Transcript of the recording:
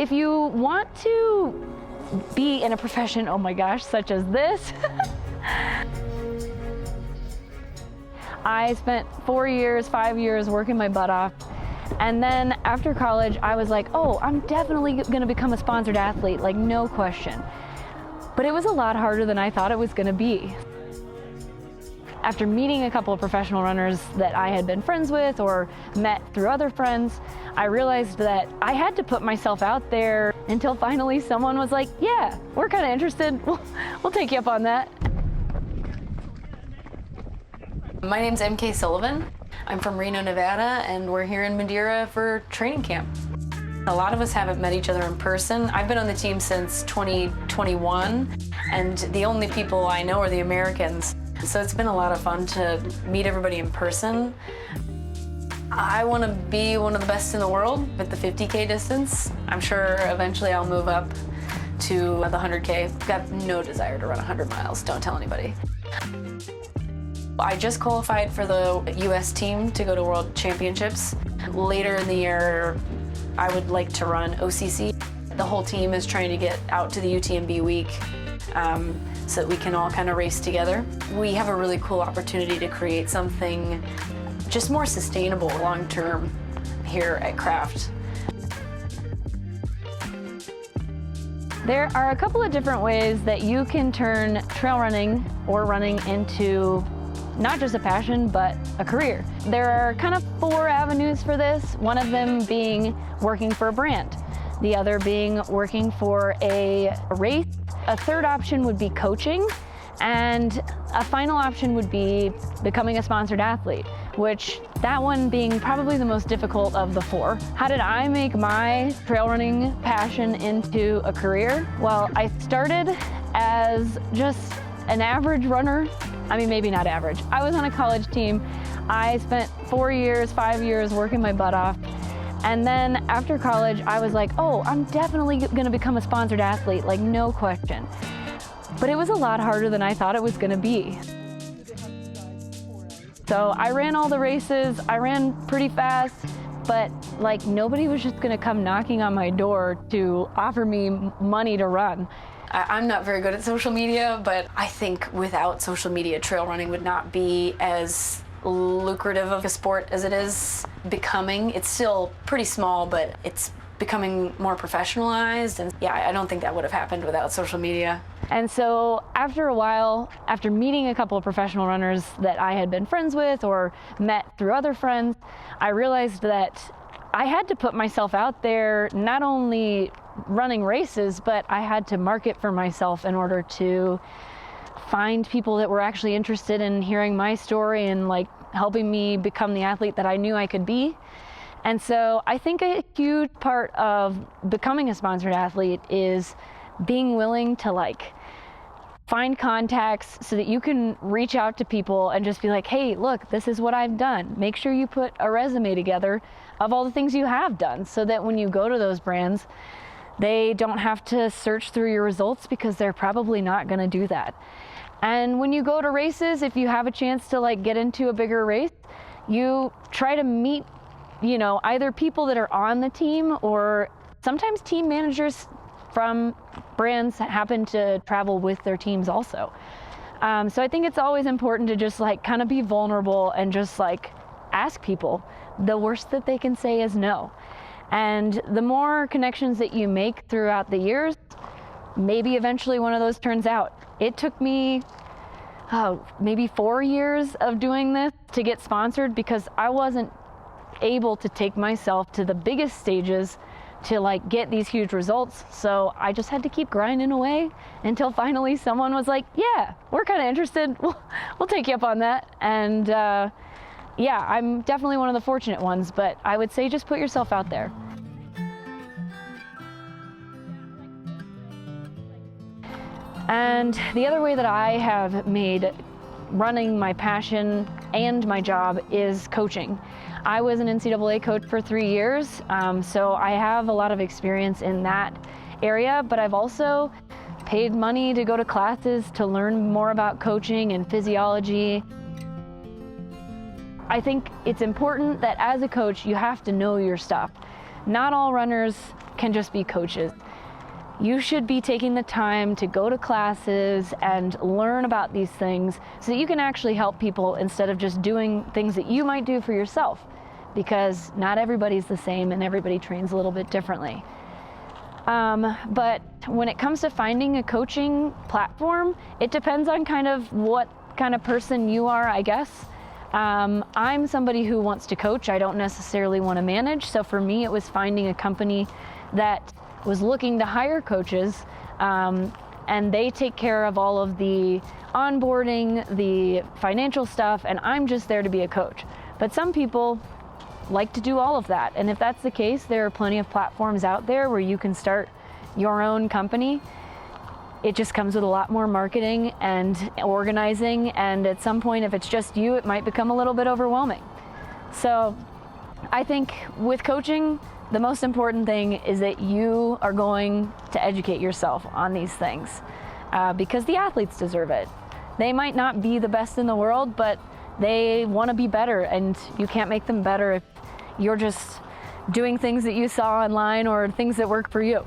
If you want to be in a profession, oh my gosh, such as this, I spent 4 years, 5 years working my butt off. And then after college, I was like, oh, I'm definitely gonna become a sponsored athlete, like no question. But it was a lot harder than I thought it was gonna be. After meeting a couple of professional runners that I had been friends with or met through other friends, I realized that I had to put myself out there until finally someone was like, yeah, we're kind of interested. We'll take you up on that. My name's Emkay Sullivan. I'm from Reno, Nevada, and we're here in Madeira for training camp. A lot of us haven't met each other in person. I've been on the team since 2021, and the only people I know are the Americans. So it's been a lot of fun to meet everybody in person. I want to be one of the best in the world with the 50K distance. I'm sure eventually I'll move up to the 100K. I've got no desire to run 100 miles, don't tell anybody. I just qualified for the US team to go to World Championships. Later in the year, I would like to run OCC. The whole team is trying to get out to the UTMB week so that we can all kind of race together. We have a really cool opportunity to create something just more sustainable long-term here at Craft. There are a couple of different ways that you can turn trail running or running into not just a passion, but a career. There are kind of 4 avenues for this, one of them being working for a brand, the other being working for a race. A third option would be coaching, and a final option would be becoming a sponsored athlete, which that one being probably the most difficult of the 4. How did I make my trail running passion into a career? Well, I started as just an average runner. I mean, maybe not average. I was on a college team. I spent 4 years, 5 years working my butt off. And then after college, I was like, oh, I'm definitely gonna become a sponsored athlete, like no question. But it was a lot harder than I thought it was gonna be. So I ran all the races, I ran pretty fast, but like nobody was just gonna come knocking on my door to offer me money to run. I'm not very good at social media, but I think without social media, trail running would not be as lucrative of a sport as it is becoming. It's still pretty small, but it's becoming more professionalized. And yeah, I don't think that would have happened without social media. And so after a while, after meeting a couple of professional runners that I had been friends with or met through other friends, I realized that I had to put myself out there, not only running races, but I had to market for myself in order to find people that were actually interested in hearing my story and like helping me become the athlete that I knew I could be. And so I think a huge part of becoming a sponsored athlete is being willing to like find contacts so that you can reach out to people and just be like, hey, look, this is what I've done. Make sure you put a resume together of all the things you have done so that when you go to those brands, they don't have to search through your results because they're probably not gonna do that. And when you go to races, if you have a chance to like get into a bigger race, you try to meet, you know, either people that are on the team or sometimes team managers from brands happen to travel with their teams also. So I think it's always important to just like kind of be vulnerable and just like ask people. The worst that they can say is no. And the more connections that you make throughout the years, maybe eventually one of those turns out. It took me maybe 4 years of doing this to get sponsored because I wasn't able to take myself to the biggest stages to like get these huge results. So I just had to keep grinding away until finally someone was like, yeah, we're kind of interested. We'll take you up on that. And yeah, I'm definitely one of the fortunate ones, but I would say just put yourself out there. And the other way that I have made running my passion and my job is coaching. I was an NCAA coach for 3 years, so I have a lot of experience in that area, but I've also paid money to go to classes to learn more about coaching and physiology. I think it's important that as a coach, you have to know your stuff. Not all runners can just be coaches. You should be taking the time to go to classes and learn about these things so that you can actually help people instead of just doing things that you might do for yourself, because not everybody's the same and everybody trains a little bit differently. But when it comes to finding a coaching platform, it depends on kind of what kind of person you are, I guess. I'm somebody who wants to coach. I don't necessarily want to manage. So for me, it was finding a company that was looking to hire coaches, and they take care of all of the onboarding, the financial stuff, and I'm just there to be a coach. But some people like to do all of that. And if that's the case, there are plenty of platforms out there where you can start your own company. It just comes with a lot more marketing and organizing, and at some point, if it's just you, it might become a little bit overwhelming. So I think with coaching, the most important thing is that you are going to educate yourself on these things, because the athletes deserve it. They might not be the best in the world, but they want to be better, and you can't make them better if you're just doing things that you saw online or things that work for you.